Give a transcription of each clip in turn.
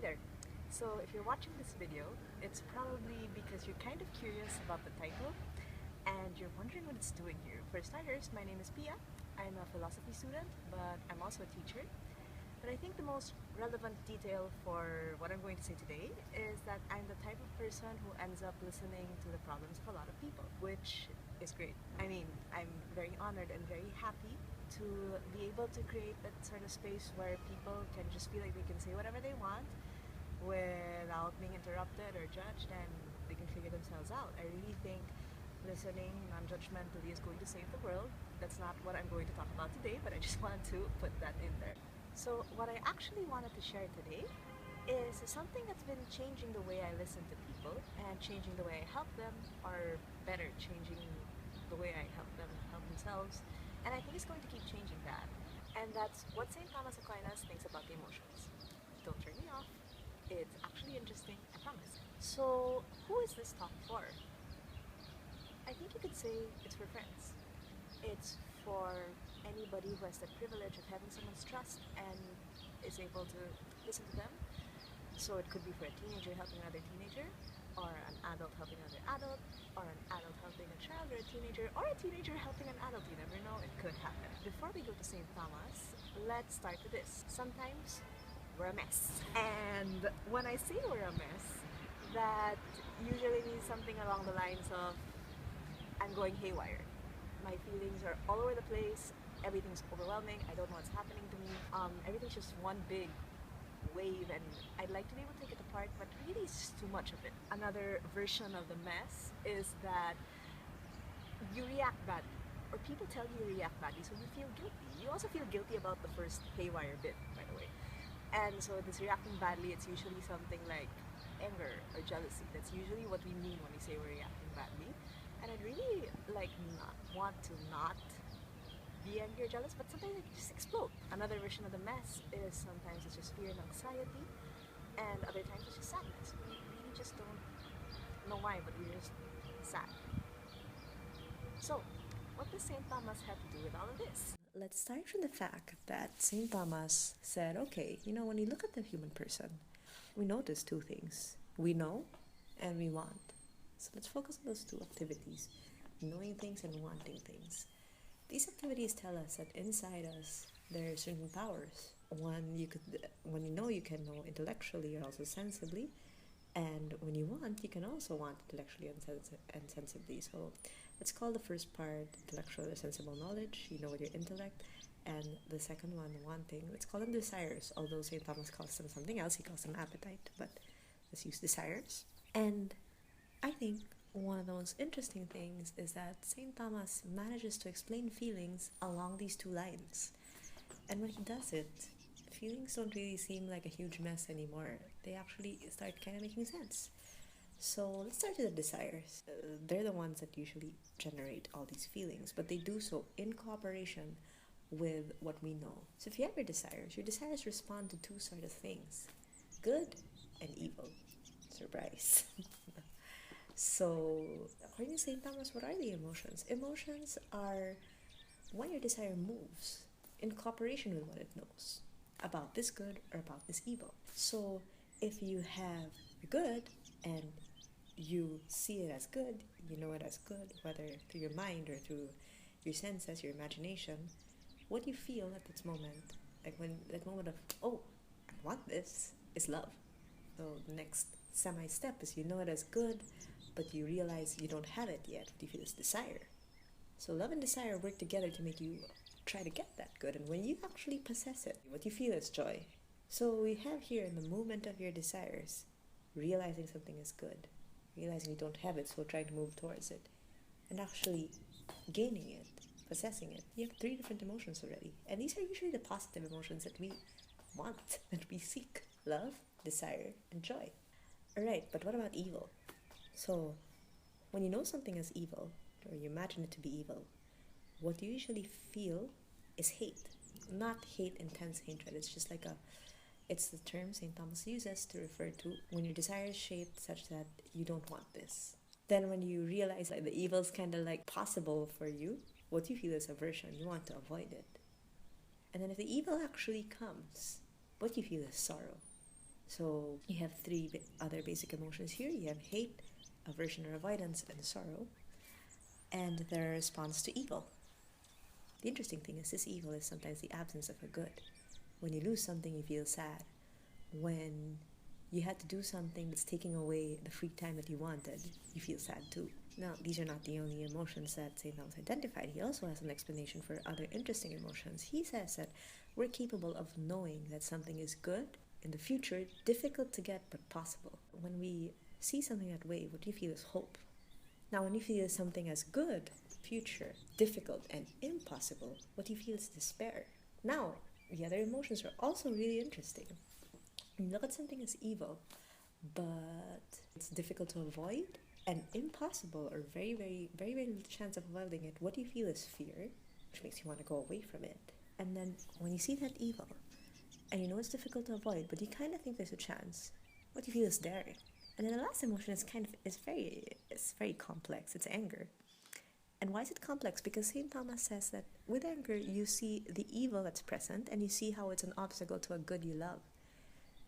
Hi there! So if you're watching this video, it's probably because you're kind of curious about the title and you're wondering what it's doing here. For starters, my name is Pia. I'm a philosophy student, but I'm also a teacher. But I think the most relevant detail for what I'm going to say today is that I'm the type of person who ends up listening to the problems of a lot of people, which is great. I mean, I'm very honored and very happy to be able to create that sort of space where people can just feel like they can say whatever they want without being interrupted or judged, and they can figure themselves out. I really think listening non-judgmentally is going to save the world. That's not what I'm going to talk about today, but I just wanted to put that in there. So what I actually wanted to share today is something that's been changing the way I listen to people and changing the way I help them, or better, changing the way I help them help themselves. And I think it's going to keep changing that. And that's what St. Thomas Aquinas thinks about the emotions. Don't turn me off. It's actually interesting, I promise. So, who is this talk for? I think you could say it's for friends. It's for anybody who has the privilege of having someone's trust and is able to listen to them. So it could be for a teenager helping another teenager, or an adult helping another adult, or an adult helping a child or a teenager helping an adult. You never know, it could happen. Before we go to St. Thomas, let's start with this. Sometimes we're a mess. And when I say we're a mess, that usually means something along the lines of I'm going haywire. My feelings are all over the place. Everything's overwhelming. I don't know what's happening to me. Everything's just one big wave, and I'd like to be able to take it apart, but really it's just too much of it. Another version of the mess is that you react badly, or people tell you react badly, so you feel guilty. You also feel guilty about the first haywire bit, by the way. And so this reacting badly, it's usually something like anger or jealousy. That's usually what we mean when we say we're reacting badly. And I'd really want to not be angry or jealous, but sometimes it just explode. Another version of the mess is sometimes it's just fear and anxiety, and other times it's just sadness. We really just don't know why, but we're just sad. So, what does St. Thomas have to do with all of this? Let's start from the fact that St. Thomas said, okay, when you look at the human person, we notice two things. We know and we want. So let's focus on those two activities, knowing things and wanting things. These activities tell us that inside us there are certain powers. When you know, you can know intellectually or also sensibly, and when you want, you can also want intellectually and sensibly. So let's call the first part intellectual or sensible knowledge, with your intellect, and the second one, wanting, let's call them desires, although St. Thomas calls them something else, he calls them appetite, but let's use desires. And I think one of the most interesting things is that St. Thomas manages to explain feelings along these two lines. And when he does it, feelings don't really seem like a huge mess anymore. They actually start kind of making sense. So let's start with the desires. They're the ones that usually generate all these feelings, but they do so in cooperation with what we know. So if you have your desires respond to two sort of things, good and evil. Surprise. So, according to St. Thomas, what are the emotions? Emotions are when your desire moves in cooperation with what it knows about this good or about this evil. So, if you have good and you see it as good, you know it as good, whether through your mind or through your senses, your imagination, what you feel at this moment, like when that moment of, oh, I want this, is love. So the next semi-step is you know it as good, but you realize you don't have it yet, but you feel this desire. So love and desire work together to make you try to get that good, and when you actually possess it, what you feel is joy. So we have here in the movement of your desires, realizing something is good, realizing you don't have it, so trying to move towards it, and actually gaining it, possessing it. You have 3 different emotions already, and these are usually the positive emotions that we want, that we seek: love, desire, and joy. Alright, but what about evil? So, when you know something is evil, or you imagine it to be evil, what you usually feel is hate. Not hate, intense hatred. It's the term St. Thomas uses to refer to when your desire is shaped such that you don't want this. Then when you realize the evil's kind of possible for you, what you feel is aversion. You want to avoid it. And then if the evil actually comes, what you feel is sorrow. So you have three other basic emotions here. You have hate, aversion or avoidance, and sorrow, and their response to evil. The interesting thing is this evil is sometimes the absence of a good. When you lose something, you feel sad. When you had to do something that's taking away the free time that you wanted, you feel sad too. Now, these are not the only emotions that St. Thomas identified. He also has an explanation for other interesting emotions. He says that we're capable of knowing that something is good in the future, difficult to get but possible. When we see something that way, what we feel is hope. Now, when you feel something as good, future, difficult, and impossible, what you feel is despair. Now, the other emotions are also really interesting. You look at something as evil, but it's difficult to avoid and impossible, or very little chance of avoiding it. What you feel is fear, which makes you want to go away from it. And then when you see that evil, and you know it's difficult to avoid, but you kind of think there's a chance, what you feel is daring. And then the last emotion is very complex. It's anger. And why is it complex? Because St. Thomas says that with anger, you see the evil that's present and you see how it's an obstacle to a good you love.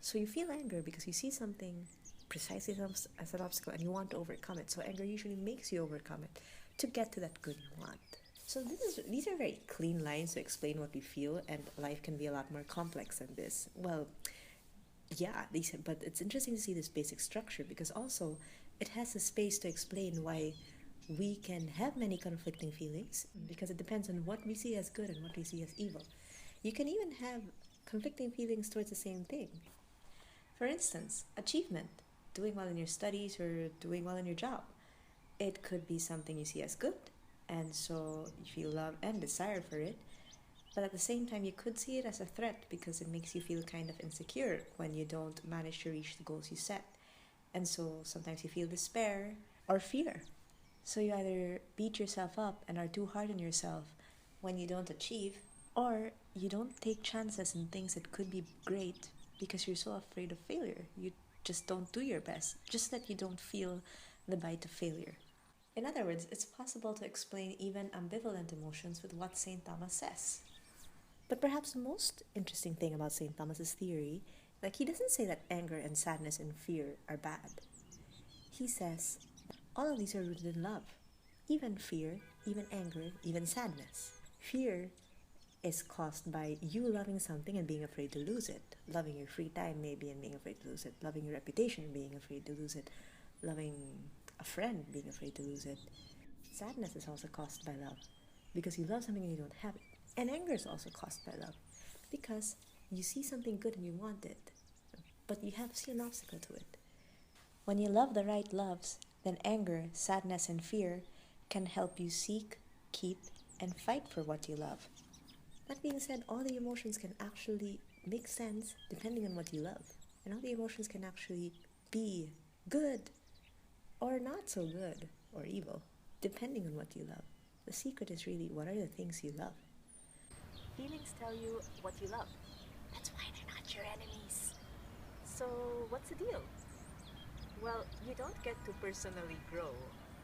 So you feel anger because you see something precisely as an obstacle and you want to overcome it. So anger usually makes you overcome it to get to that good you want. So these are very clean lines to explain what we feel, and life can be a lot more complex than this. Well, yeah, but it's interesting to see this basic structure because also it has a space to explain why we can have many conflicting feelings, because it depends on what we see as good and what we see as evil. You can even have conflicting feelings towards the same thing. For instance, achievement, doing well in your studies or doing well in your job. It could be something you see as good, and so you feel love and desire for it. But at the same time, you could see it as a threat because it makes you feel kind of insecure when you don't manage to reach the goals you set. And so sometimes you feel despair or fear. So you either beat yourself up and are too hard on yourself when you don't achieve, or you don't take chances in things that could be great because you're so afraid of failure. You just don't do your best, just that you don't feel the bite of failure. In other words, it's possible to explain even ambivalent emotions with what St. Thomas says. But perhaps the most interesting thing about St. Thomas's theory, like he doesn't say that anger and sadness and fear are bad. He says all of these are rooted in love. Even fear, even anger, even sadness. Fear is caused by you loving something and being afraid to lose it. Loving your free time maybe and being afraid to lose it. Loving your reputation and being afraid to lose it. Loving a friend, being afraid to lose it. Sadness is also caused by love because you love something and you don't have it. And anger is also caused by love because you see something good and you want it, but you have seen an obstacle to it. When you love the right loves, then anger, sadness, and fear can help you seek, keep, and fight for what you love. That being said, all the emotions can actually make sense depending on what you love. And all the emotions can actually be good or not so good or evil, depending on what you love. The secret is really, what are the things you love? Feelings tell you what you love. That's why they're not your enemies. So, what's the deal? Well, you don't get to personally grow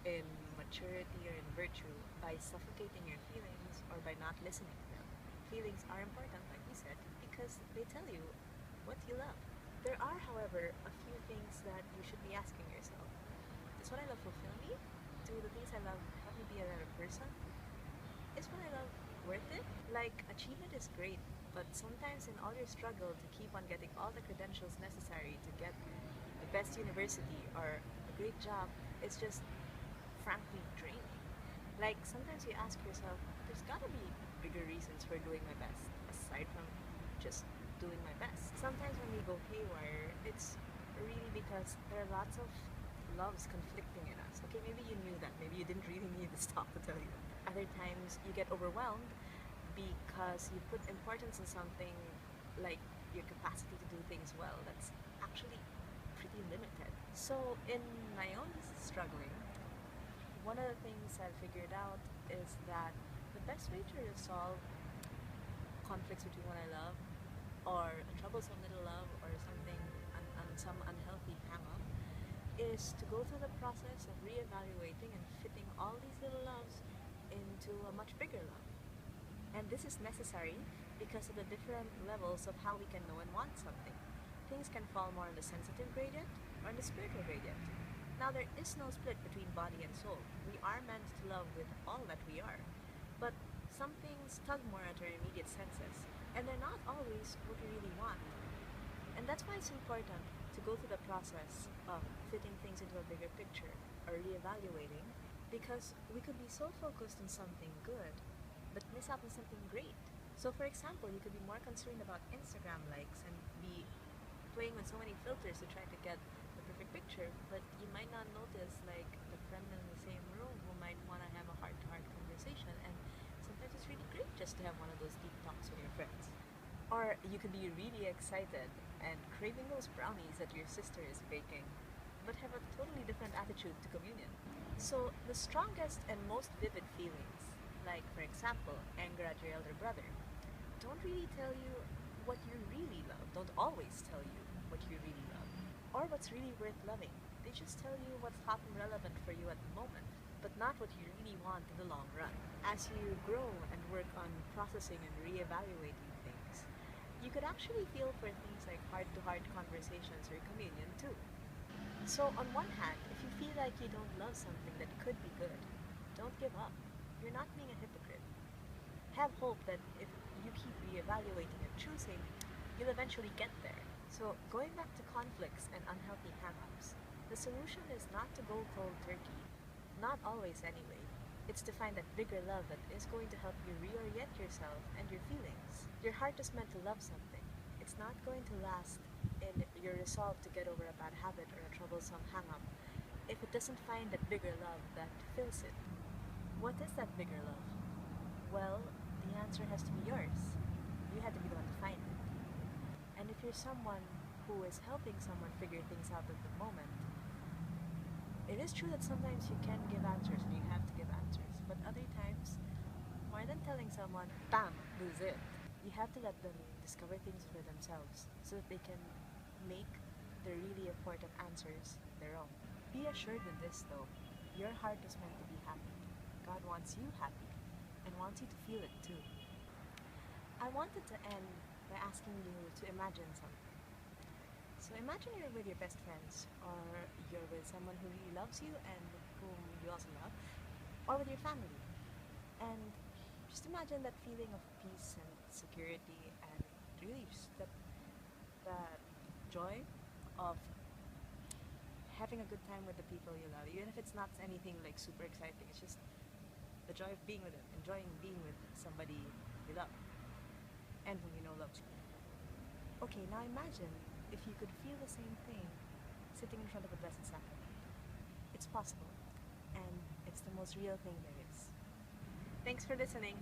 in maturity or in virtue by suffocating your feelings or by not listening to them. Feelings are important, like we said, because they tell you what you love. There are, however, a few things that you should be asking yourself. Does what I love fulfill me? Do the things I love help me be a better person? Is what I love worth it? Like, achievement is great, but sometimes in all your struggle to keep on getting all the credentials necessary to get the best university or a great job, it's just frankly draining. Like, sometimes you ask yourself, there's gotta be bigger reasons for doing my best, aside from just doing my best. Sometimes when we go haywire, it's really because there are lots of loves conflicting in us. Okay, maybe you knew that. Maybe you didn't really need this talk to tell you that. Other times you get overwhelmed because you put importance in something like your capacity to do things well that's actually pretty limited. So in my own struggling, one of the things I figured out is that the best way to resolve conflicts between what I love or a troublesome little love or something some unhealthy hang-up is to go through the process of reevaluating and fitting all these little loves into a much bigger love. And this is necessary because of the different levels of how we can know and want something. Things feelings can fall more on the sensitive gradient or on the spiritual gradient. Now, there is no split between body and soul. We are meant to love with all that we are. But some things tug more at our immediate senses, and they're not always what we really want. And that's why it's important to go through the process of fitting things into a bigger picture or reevaluating, because we could be so focused on something good but miss out on something great. So, for example, you could be more concerned about Instagram likes and be playing with so many filters to try to get the perfect picture, but you might not notice like the friend in the same room who might want to have a heart-to-heart conversation, and sometimes it's really great just to have one of those deep talks with your friends. Or you could be really excited and craving those brownies that your sister is baking, but have a totally different attitude to communion. So the strongest and most vivid feelings, like for example, anger at your elder brother, don't really tell you what you really love. Don't always tell you what you really love or what's really worth loving. They just tell you what's hot and relevant for you at the moment, but not what you really want in the long run. As you grow and work on processing and reevaluating things, you could actually feel for things like heart-to-heart conversations or communion too. So on one hand, if you feel like you don't love something that could be good, don't give up. You're not being a hypocrite. Have hope that if you keep reevaluating and choosing, you'll eventually get there. So going back to conflicts and unhealthy hang-ups, the solution is not to go cold turkey. Not always anyway. It's to find that bigger love that is going to help you reorient yourself and your feelings. Your heart is meant to love something. It's not going to last in your resolve to get over a bad habit or a troublesome hang-up if it doesn't find that bigger love that fills it. What is that bigger love? Well, the answer has to be yours. You had to be the one to find it. And if you're someone who is helping someone figure things out at the moment, it is true that sometimes you can give answers and you have to give answers, but other times, more than telling someone, bam, this is it, you have to let them discover things for themselves so that they can make the really important answers their own. Be assured with this though, your heart is meant to be happy. God wants you happy and wants you to feel it too. I wanted to end by asking you to imagine something. So imagine you're with your best friends, or you're with someone who really loves you and whom you also love, or with your family. And just imagine that feeling of peace and security and really just that joy of having a good time with the people you love, even if it's not anything like super exciting. It's just the joy of being with them, enjoying being with somebody you love and whom you know loves you. Okay, now imagine if you could feel the same thing sitting in front of the Blessed Sacrament. It's possible, and it's the most real thing there is. Thanks for listening.